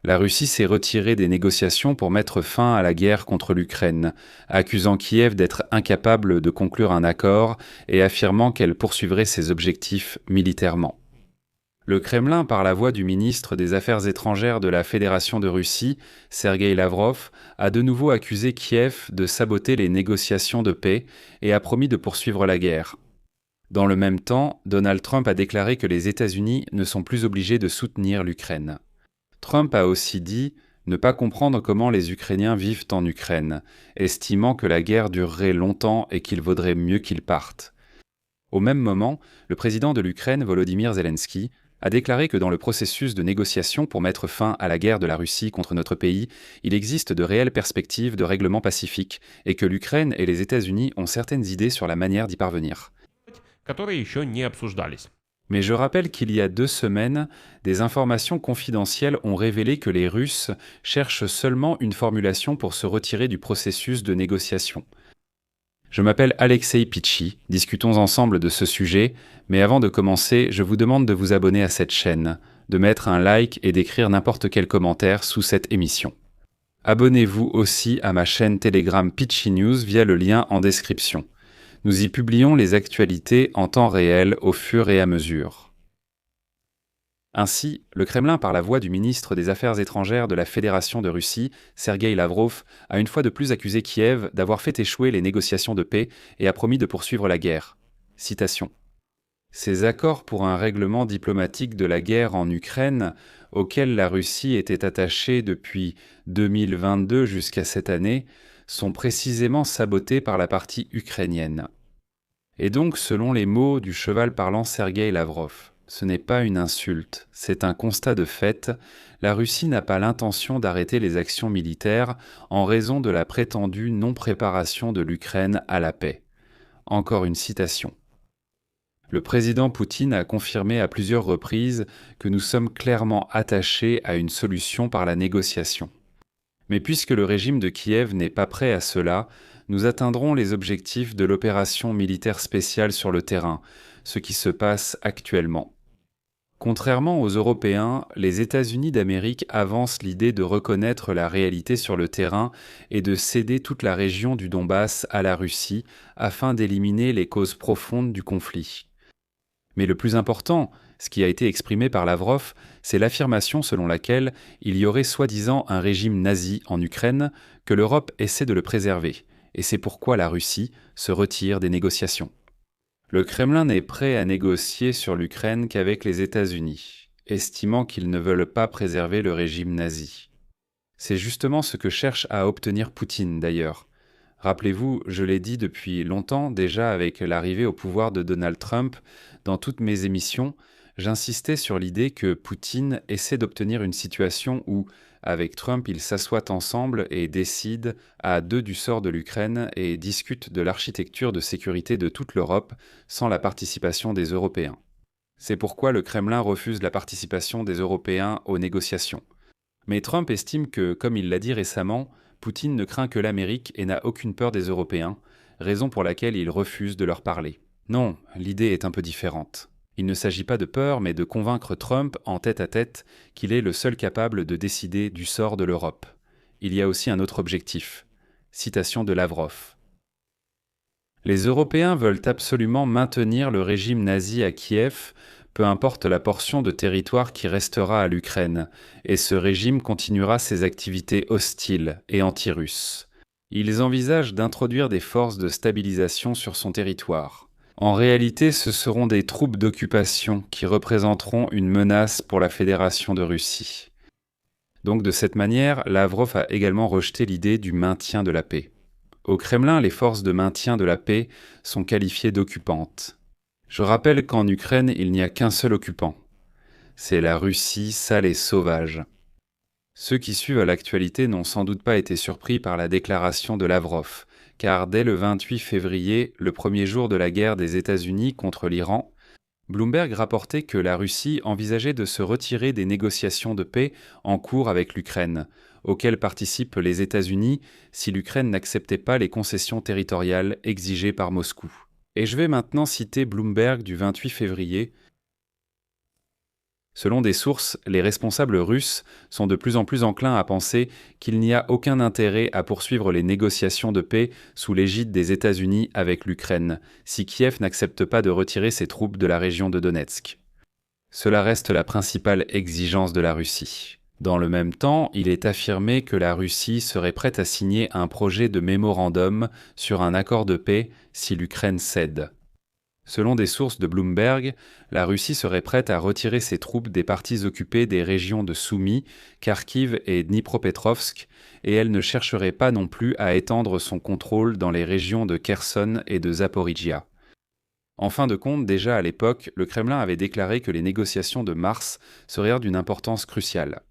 La Russie s'est retirée des négociations pour mettre fin à la guerre contre l'Ukraine, accusant Kiev d'être incapable de conclure un accord et affirmant qu'elle poursuivrait ses objectifs militairement. Le Kremlin, par la voix du ministre des Affaires étrangères de la Fédération de Russie, Sergueï Lavrov, a de nouveau accusé Kiev de saboter les négociations de paix et a promis de poursuivre la guerre. Dans le même temps, Donald Trump a déclaré que les États-Unis ne sont plus obligés de soutenir l'Ukraine. Trump a aussi dit ne pas comprendre comment les Ukrainiens vivent en Ukraine, estimant que la guerre durerait longtemps et qu'il vaudrait mieux qu'ils partent. Au même moment, le président de l'Ukraine, Volodymyr Zelensky, a déclaré que dans le processus de négociation pour mettre fin à la guerre de la Russie contre notre pays, il existe de réelles perspectives de règlement pacifique et que l'Ukraine et les États-Unis ont certaines idées sur la manière d'y parvenir. которые еще не обсуждались. Mais je rappelle qu'il y a 2 semaines, des informations confidentielles ont révélé que les Russes cherchent seulement une formulation pour se retirer du processus de négociation. Je m'appelle Alexei Pitchi, discutons ensemble de ce sujet, mais avant de commencer, je vous demande de vous abonner à cette chaîne, de mettre un like et d'écrire n'importe quel commentaire sous cette émission. Abonnez-vous aussi à ma chaîne Telegram Pitchi News via le lien en description. Nous y publions les actualités en temps réel au fur et à mesure. Ainsi, le Kremlin, par la voix du ministre des Affaires étrangères de la Fédération de Russie, Sergueï Lavrov, a une fois de plus accusé Kiev d'avoir fait échouer les négociations de paix et a promis de poursuivre la guerre. Citation. Ces accords pour un règlement diplomatique de la guerre en Ukraine, auxquels la Russie était attachée depuis 2022 jusqu'à cette année, sont précisément sabotés par la partie ukrainienne. Et donc, selon les mots du cheval parlant Sergueï Lavrov, ce n'est pas une insulte, c'est un constat de fait, la Russie n'a pas l'intention d'arrêter les actions militaires en raison de la prétendue non-préparation de l'Ukraine à la paix. Encore une citation. Le président Poutine a confirmé à plusieurs reprises que nous sommes clairement attachés à une solution par la négociation. Mais puisque le régime de Kiev n'est pas prêt à cela, nous atteindrons les objectifs de l'opération militaire spéciale sur le terrain, ce qui se passe actuellement. Contrairement aux Européens, les États-Unis d'Amérique avancent l'idée de reconnaître la réalité sur le terrain et de céder toute la région du Donbass à la Russie afin d'éliminer les causes profondes du conflit. Mais le plus important, ce qui a été exprimé par Lavrov, c'est l'affirmation selon laquelle il y aurait soi-disant un régime nazi en Ukraine, que l'Europe essaie de le préserver, et c'est pourquoi la Russie se retire des négociations. Le Kremlin n'est prêt à négocier sur l'Ukraine qu'avec les États-Unis, estimant qu'ils ne veulent pas préserver le régime nazi. C'est justement ce que cherche à obtenir Poutine d'ailleurs. Rappelez-vous, je l'ai dit depuis longtemps déjà avec l'arrivée au pouvoir de Donald Trump, dans toutes mes émissions, j'insistais sur l'idée que Poutine essaie d'obtenir une situation où, avec Trump, ils s'assoient ensemble et décident à deux du sort de l'Ukraine et discutent de l'architecture de sécurité de toute l'Europe sans la participation des Européens. C'est pourquoi le Kremlin refuse la participation des Européens aux négociations. Mais Trump estime que, comme il l'a dit récemment, Poutine ne craint que l'Amérique et n'a aucune peur des Européens, raison pour laquelle il refuse de leur parler. Non, l'idée est un peu différente. Il ne s'agit pas de peur, mais de convaincre Trump en tête-à-tête qu'il est le seul capable de décider du sort de l'Europe. Il y a aussi un autre objectif. Citation de Lavrov. Les Européens veulent absolument maintenir le régime nazi à Kiev, peu importe la portion de territoire qui restera à l'Ukraine, et ce régime continuera ses activités hostiles et anti-russes. Ils envisagent d'introduire des forces de stabilisation sur son territoire. En réalité, ce seront des troupes d'occupation qui représenteront une menace pour la Fédération de Russie. Donc de cette manière, Lavrov a également rejeté l'idée du maintien de la paix. Au Kremlin, les forces de maintien de la paix sont qualifiées d'occupantes. Je rappelle qu'en Ukraine, il n'y a qu'un seul occupant. C'est la Russie sale et sauvage. Ceux qui suivent l'actualité n'ont sans doute pas été surpris par la déclaration de Lavrov, car dès le 28 février, le premier jour de la guerre des États-Unis contre l'Iran, Bloomberg rapportait que la Russie envisageait de se retirer des négociations de paix en cours avec l'Ukraine, auxquelles participent les États-Unis si l'Ukraine n'acceptait pas les concessions territoriales exigées par Moscou. Et je vais maintenant citer Bloomberg du 28 février. Selon des sources, les responsables russes sont de plus en plus enclins à penser qu'il n'y a aucun intérêt à poursuivre les négociations de paix sous l'égide des États-Unis avec l'Ukraine, si Kiev n'accepte pas de retirer ses troupes de la région de Donetsk. Cela reste la principale exigence de la Russie. Dans le même temps, il est affirmé que la Russie serait prête à signer un projet de mémorandum sur un accord de paix si l'Ukraine cède. Selon des sources de Bloomberg, la Russie serait prête à retirer ses troupes des parties occupées des régions de Soumy, Kharkiv et Dnipropetrovsk, et elle ne chercherait pas non plus à étendre son contrôle dans les régions de Kherson et de Zaporijia. En fin de compte, déjà à l'époque, le Kremlin avait déclaré que les négociations de mars seraient d'une importance cruciale.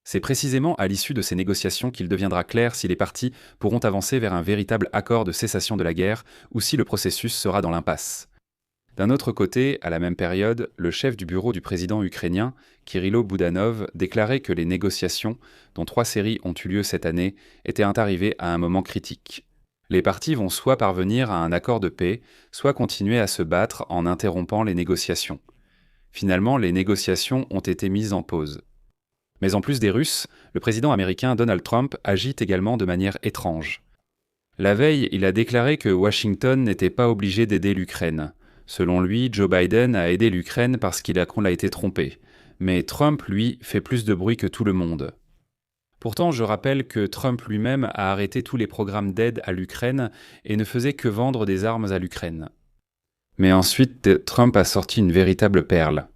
C'est précisément à l'issue de ces négociations qu'il deviendra clair si les parties pourront avancer vers un véritable accord de cessation de la guerre ou si le processus sera dans l'impasse. D'un autre côté, à la même période, le chef du bureau du président ukrainien, Kirilo Boudanov, déclarait que les négociations, dont 3 séries ont eu lieu cette année, étaient arrivées à un moment critique. Les parties vont soit parvenir à un accord de paix, soit continuer à se battre en interrompant les négociations. Finalement, les négociations ont été mises en pause. Mais en plus des Russes, le président américain Donald Trump agit également de manière étrange. La veille, il a déclaré que Washington n'était pas obligé d'aider l'Ukraine. Selon lui, Joe Biden a aidé l'Ukraine parce qu'on a été trompé. Mais Trump, lui, fait plus de bruit que tout le monde. Pourtant, je rappelle que Trump lui-même a arrêté tous les programmes d'aide à l'Ukraine et ne faisait que vendre des armes à l'Ukraine. Mais ensuite, Trump a sorti une véritable perle.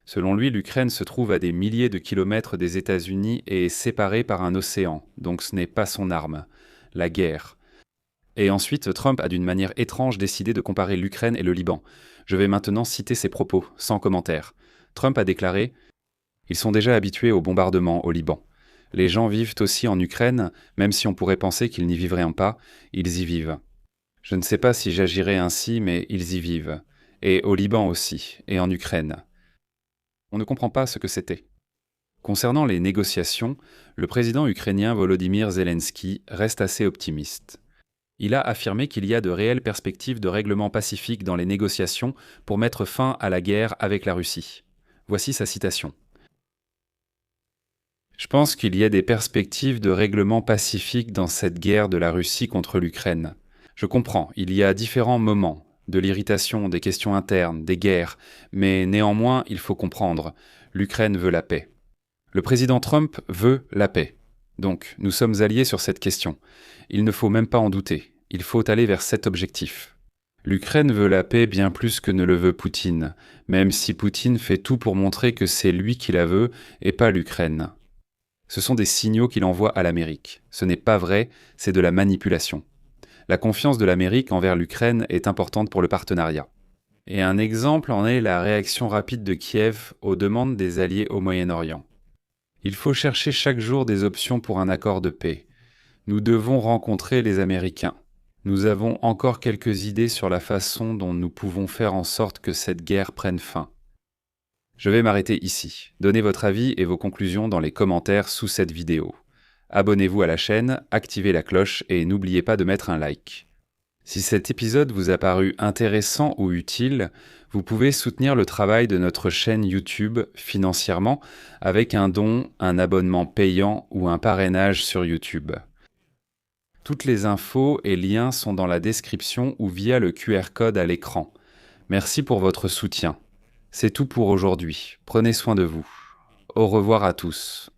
Selon lui, l'Ukraine se trouve à des milliers de kilomètres des États-Unis et est séparée par un océan, donc ce n'est pas son arme, la guerre. Et ensuite, Trump a d'une manière étrange décidé de comparer l'Ukraine et le Liban. Je vais maintenant citer ses propos, sans commentaire. Trump a déclaré « Ils sont déjà habitués aux bombardements au Liban. Les gens vivent aussi en Ukraine, même si on pourrait penser qu'ils n'y vivraient pas, ils y vivent. Je ne sais pas si j'agirais ainsi, mais ils y vivent. Et au Liban aussi, et en Ukraine. » On ne comprend pas ce que c'était. Concernant les négociations, le président ukrainien Volodymyr Zelensky reste assez optimiste. Il a affirmé qu'il y a de réelles perspectives de règlement pacifique dans les négociations pour mettre fin à la guerre avec la Russie. Voici sa citation. « Je pense qu'il y a des perspectives de règlement pacifique dans cette guerre de la Russie contre l'Ukraine. Je comprends, il y a différents moments, de l'irritation, des questions internes, des guerres, mais néanmoins, il faut comprendre, l'Ukraine veut la paix. Le président Trump veut la paix. Donc, nous sommes alliés sur cette question. Il ne faut même pas en douter. Il faut aller vers cet objectif. L'Ukraine veut la paix bien plus que ne le veut Poutine, même si Poutine fait tout pour montrer que c'est lui qui la veut et pas l'Ukraine. Ce sont des signaux qu'il envoie à l'Amérique. Ce n'est pas vrai, c'est de la manipulation. La confiance de l'Amérique envers l'Ukraine est importante pour le partenariat. Et un exemple en est la réaction rapide de Kiev aux demandes des alliés au Moyen-Orient. Il faut chercher chaque jour des options pour un accord de paix. Nous devons rencontrer les Américains. Nous avons encore quelques idées sur la façon dont nous pouvons faire en sorte que cette guerre prenne fin. Je vais m'arrêter ici. Donnez votre avis et vos conclusions dans les commentaires sous cette vidéo. Abonnez-vous à la chaîne, activez la cloche et n'oubliez pas de mettre un like. Si cet épisode vous a paru intéressant ou utile, vous pouvez soutenir le travail de notre chaîne YouTube financièrement avec un don, un abonnement payant ou un parrainage sur YouTube. Toutes les infos et liens sont dans la description ou via le QR code à l'écran. Merci pour votre soutien. C'est tout pour aujourd'hui. Prenez soin de vous. Au revoir à tous.